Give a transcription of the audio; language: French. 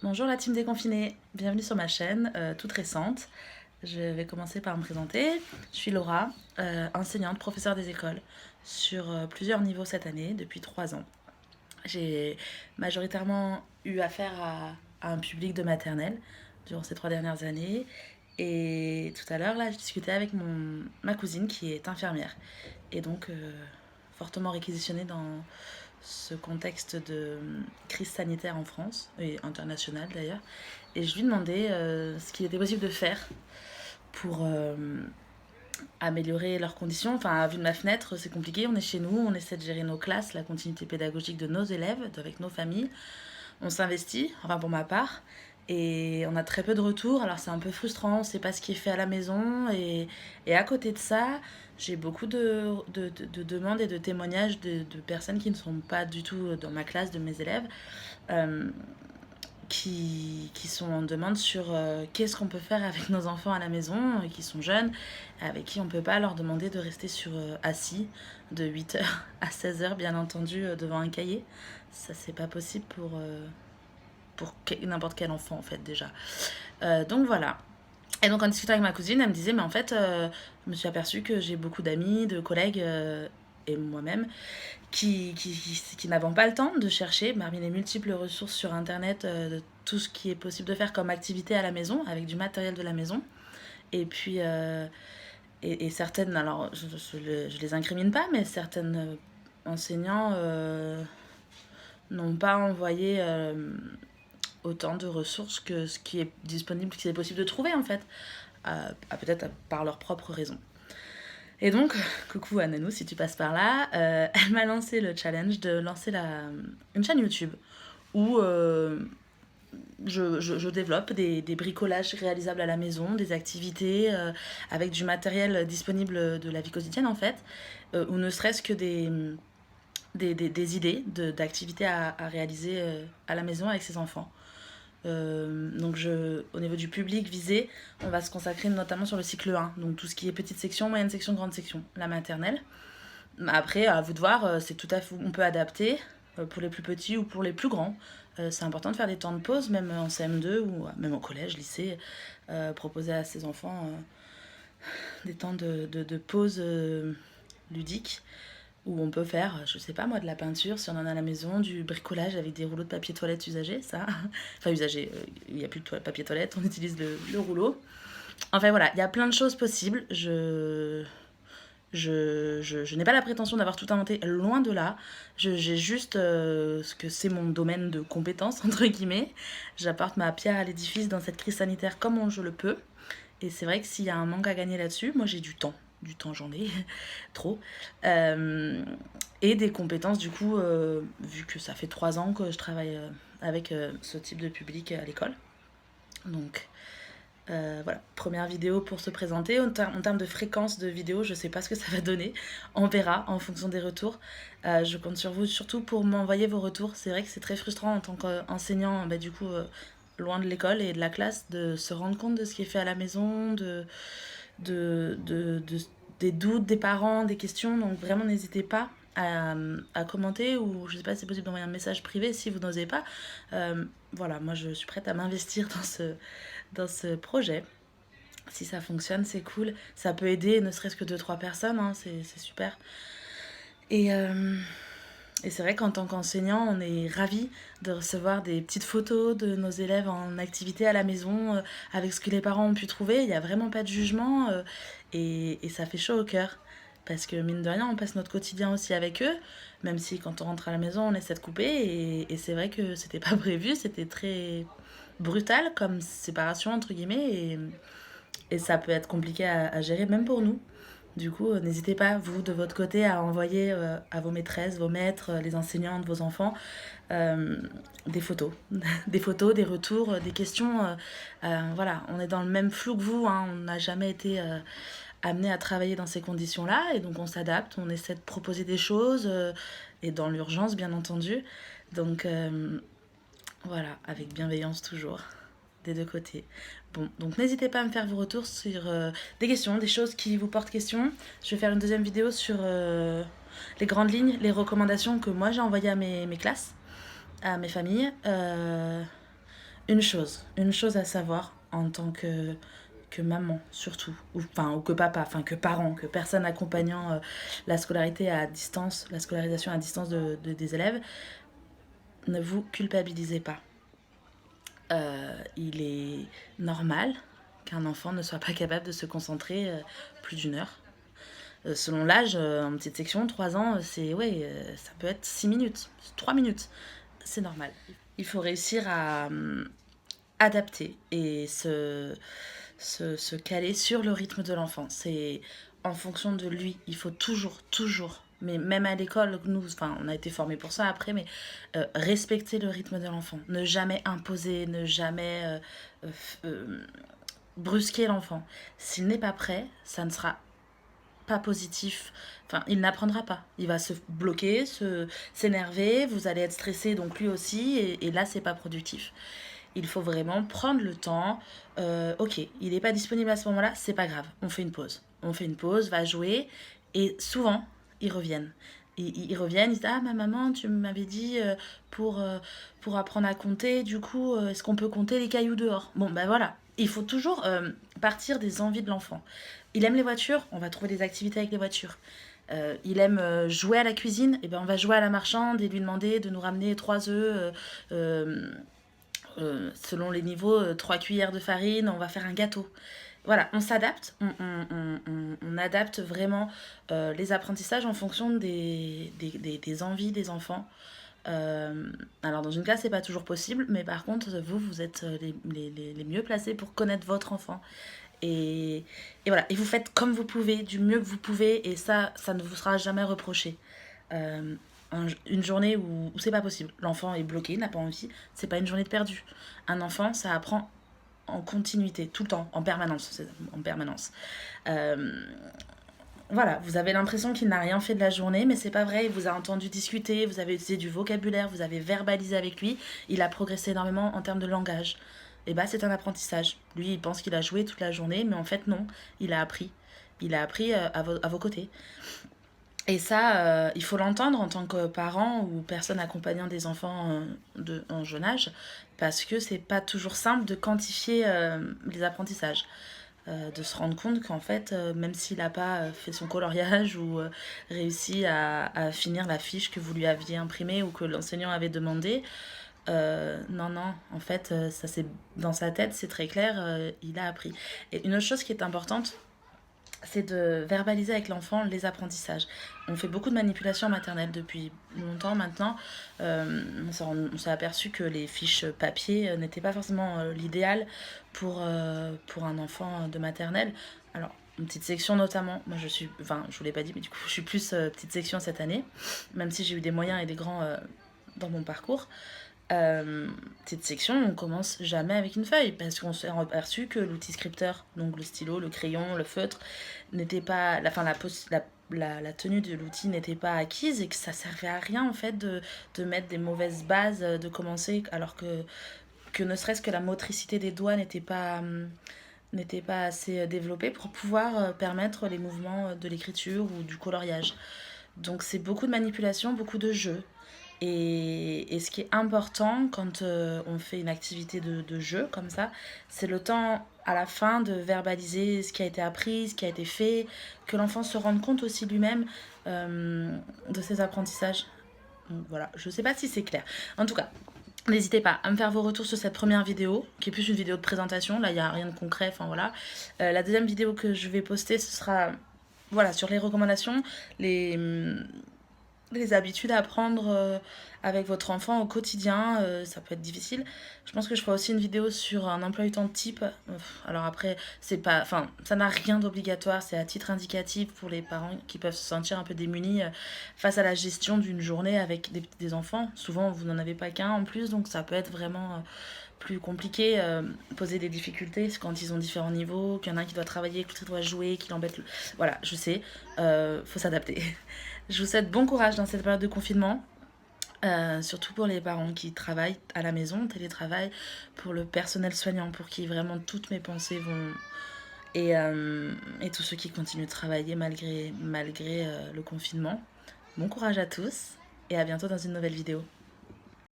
Bonjour la team déconfinée, bienvenue sur ma chaîne toute récente. Je vais commencer par me présenter. Je suis Laura, enseignante, professeure des écoles sur plusieurs niveaux cette année, depuis 3 ans. J'ai majoritairement eu affaire à un public de maternelle durant ces 3 dernières années. Et tout à l'heure, là, je discutais avec ma cousine qui est infirmière et donc fortement réquisitionnée dans ce contexte de crise sanitaire en France, et internationale d'ailleurs. Et je lui demandais ce qu'il était possible de faire pour améliorer leurs conditions. Enfin, vu de ma fenêtre, c'est compliqué. On est chez nous, on essaie de gérer nos classes, la continuité pédagogique de nos élèves, avec nos familles. On s'investit, enfin pour ma part, et on a très peu de retours. Alors c'est un peu frustrant, on ne sait pas ce qui est fait à la maison. Et à côté de ça, j'ai beaucoup de demandes et de témoignages de personnes qui ne sont pas du tout dans ma classe, de mes élèves, euh, qui sont en demande sur qu'est-ce qu'on peut faire avec nos enfants à la maison, qui sont jeunes, avec qui on ne peut pas leur demander de rester assis de 8h à 16h, bien entendu, devant un cahier. Ça, c'est pas possible pour n'importe quel enfant, en fait, déjà. Donc voilà. Et donc en discutant avec ma cousine, elle me disait, mais en fait, je me suis aperçue que j'ai beaucoup d'amis, de collègues, et moi-même, qui n'avons pas le temps de chercher parmi les multiples ressources sur Internet de tout ce qui est possible de faire comme activité à la maison, avec du matériel de la maison. Et puis, et certaines, alors je les incrimine pas, mais certaines enseignants n'ont pas envoyé autant de ressources que ce qui est disponible, ce qui est possible de trouver en fait, peut-être par leurs propres raisons. Et donc, coucou à Nanou si tu passes par là, elle m'a lancé le challenge de lancer une chaîne YouTube où je développe des bricolages réalisables à la maison, des activités avec du matériel disponible de la vie quotidienne en fait, ou ne serait-ce que des idées d'activités à réaliser à la maison avec ses enfants. Donc au niveau du public visé, on va se consacrer notamment sur le cycle 1, donc tout ce qui est petite section, moyenne section, grande section, la maternelle. Après, à vous de voir, c'est tout à fait, on peut adapter pour les plus petits ou pour les plus grands. C'est important de faire des temps de pause, même en CM2 ou même au collège, lycée, proposer à ses enfants des temps de pause ludique où on peut faire, je sais pas moi, de la peinture si on en a à la maison, du bricolage avec des rouleaux de papier toilette usagés, ça. Enfin, usagés, il n'y a plus de papier toilette, on utilise le rouleau. Enfin voilà, il y a plein de choses possibles. Je n'ai pas la prétention d'avoir tout inventé, loin de là. J'ai juste ce que c'est mon domaine de compétence, entre guillemets. J'apporte ma pierre à l'édifice dans cette crise sanitaire comme je le peux. Et c'est vrai que s'il y a un manque à gagner là-dessus, moi j'ai du temps. Du temps, j'en ai trop. Et des compétences, du coup, vu que ça fait 3 ans que je travaille avec ce type de public à l'école. Donc, voilà, première vidéo pour se présenter. En termes de fréquence de vidéo, je sais pas ce que ça va donner. On verra en fonction des retours. Je compte sur vous surtout pour m'envoyer vos retours. C'est vrai que c'est très frustrant en tant qu'enseignant, bah, du coup, loin de l'école et de la classe, de se rendre compte de ce qui est fait à la maison, de, de, de, des doutes des parents, des questions. Donc vraiment, n'hésitez pas à commenter ou je sais pas si c'est possible d'envoyer un message privé si vous n'osez pas. Voilà, moi je suis prête à m'investir dans ce projet. Si ça fonctionne, c'est cool. Ça peut aider ne serait-ce que 2-3 personnes, hein, c'est super. Et, euh, et c'est vrai qu'en tant qu'enseignant, on est ravis de recevoir des petites photos de nos élèves en activité à la maison, avec ce que les parents ont pu trouver. Il n'y a vraiment pas de jugement et ça fait chaud au cœur. Parce que mine de rien, on passe notre quotidien aussi avec eux, même si quand on rentre à la maison, on essaie de couper. Et c'est vrai que c'était pas prévu, c'était très brutal comme séparation, entre guillemets. Et ça peut être compliqué à gérer, même pour nous. Du coup, n'hésitez pas, vous, de votre côté, à envoyer à vos maîtresses, vos maîtres, les enseignants de vos enfants, euh, des photos. Des photos, des retours, des questions. Voilà, on est dans le même flou que vous, hein, on n'a jamais été amené à travailler dans ces conditions-là, et donc on s'adapte, on essaie de proposer des choses, et dans l'urgence, bien entendu. Donc voilà, avec bienveillance toujours, des deux côtés. Bon, donc n'hésitez pas à me faire vos retours sur des questions, des choses qui vous portent question. Je vais faire une deuxième vidéo sur les grandes lignes, les recommandations que moi j'ai envoyées à mes classes, à mes familles. Une chose à savoir en tant que maman surtout, ou que papa, enfin que parent, que personne accompagnant la scolarité à distance, la scolarisation à distance des élèves, ne vous culpabilisez pas. Il est normal qu'un enfant ne soit pas capable de se concentrer plus d'une heure. Selon l'âge, en petite section, 3 ans, c'est ouais, ça peut être 6 minutes, 3 minutes. C'est normal. Il faut réussir à adapter et se caler sur le rythme de l'enfant. C'est en fonction de lui. Il faut toujours, mais même à l'école, nous, enfin, on a été formés pour ça après, mais respecter le rythme de l'enfant. Ne jamais imposer, ne jamais brusquer l'enfant. S'il n'est pas prêt, ça ne sera pas positif. Enfin, il n'apprendra pas. Il va se bloquer, s'énerver, vous allez être stressé, donc lui aussi, et là, c'est pas productif. Il faut vraiment prendre le temps. Ok, il n'est pas disponible à ce moment-là, c'est pas grave. On fait une pause. On fait une pause, va jouer. Et souvent, ils reviennent. Ils reviennent, ils disent ah ma maman tu m'avais dit pour apprendre à compter du coup est-ce qu'on peut compter les cailloux dehors. Bon ben voilà, il faut toujours partir des envies de l'enfant. Il aime les voitures, on va trouver des activités avec les voitures. Il aime jouer à la cuisine, et ben on va jouer à la marchande et lui demander de nous ramener 3 œufs selon les niveaux, 3 cuillères de farine, on va faire un gâteau. Voilà, on s'adapte, on adapte vraiment les apprentissages en fonction des envies des enfants. Alors dans une classe, c'est pas toujours possible, mais par contre, vous êtes les mieux placés pour connaître votre enfant. Et voilà, et vous faites comme vous pouvez, du mieux que vous pouvez, et ça ne vous sera jamais reproché. Euh, une journée où c'est pas possible, l'enfant est bloqué, n'a pas envie, c'est pas une journée de perdu. Un enfant, ça apprend en continuité, tout le temps, en permanence. En permanence. Euh, voilà, vous avez l'impression qu'il n'a rien fait de la journée, mais c'est pas vrai. Il vous a entendu discuter, vous avez utilisé du vocabulaire, vous avez verbalisé avec lui. Il a progressé énormément en termes de langage. Et bah, c'est un apprentissage. Lui, il pense qu'il a joué toute la journée, mais en fait, non. Il a appris. Il a appris à vos côtés. Et ça, il faut l'entendre en tant que parent ou personne accompagnant des enfants en jeune âge, parce que c'est pas toujours simple de quantifier les apprentissages. De se rendre compte qu'en fait, même s'il n'a pas fait son coloriage ou réussi à finir la fiche que vous lui aviez imprimée ou que l'enseignant avait demandé, non, en fait, ça c'est dans sa tête, c'est très clair, il a appris. Et une autre chose qui est importante, c'est de verbaliser avec l'enfant les apprentissages. On fait beaucoup de manipulation maternelle depuis longtemps maintenant. On s'est aperçu que les fiches papier n'étaient pas forcément l'idéal pour un enfant de maternelle. Alors, une petite section notamment, moi je suis, enfin je vous l'ai pas dit, mais du coup je suis plus petite section cette année, même si j'ai eu des moyens et des grands dans mon parcours. Petite section, on commence jamais avec une feuille parce qu'on s'est aperçu que l'outil scripteur, donc le stylo, le crayon, le feutre, n'était pas. La tenue de l'outil n'était pas acquise et que ça servait à rien en fait de mettre des mauvaises bases, de commencer alors que ne serait-ce que la motricité des doigts n'était pas assez développée pour pouvoir permettre les mouvements de l'écriture ou du coloriage. Donc c'est beaucoup de manipulation, beaucoup de jeux. Et ce qui est important quand on fait une activité de jeu comme ça, c'est le temps à la fin de verbaliser ce qui a été appris, ce qui a été fait, que l'enfant se rende compte aussi lui-même de ses apprentissages. Donc voilà, je ne sais pas si c'est clair. En tout cas, n'hésitez pas à me faire vos retours sur cette première vidéo, qui est plus une vidéo de présentation. Là, il n'y a rien de concret, enfin voilà. La deuxième vidéo que je vais poster, ce sera voilà, sur les recommandations, les habitudes à prendre avec votre enfant au quotidien, ça peut être difficile. Je pense que je ferai aussi une vidéo sur un emploi du temps type. Alors après, c'est pas, enfin, ça n'a rien d'obligatoire, c'est à titre indicatif pour les parents qui peuvent se sentir un peu démunis face à la gestion d'une journée avec des enfants. Souvent, vous n'en avez pas qu'un en plus, donc ça peut être vraiment plus compliqué, poser des difficultés quand ils ont différents niveaux, qu'il y en a un qui doit travailler, qui doit jouer, qui l'embête. Voilà, je sais, faut s'adapter. Je vous souhaite bon courage dans cette période de confinement, surtout pour les parents qui travaillent à la maison, télétravail, pour le personnel soignant, pour qui vraiment toutes mes pensées vont... Et tous ceux qui continuent de travailler malgré le confinement. Bon courage à tous et à bientôt dans une nouvelle vidéo.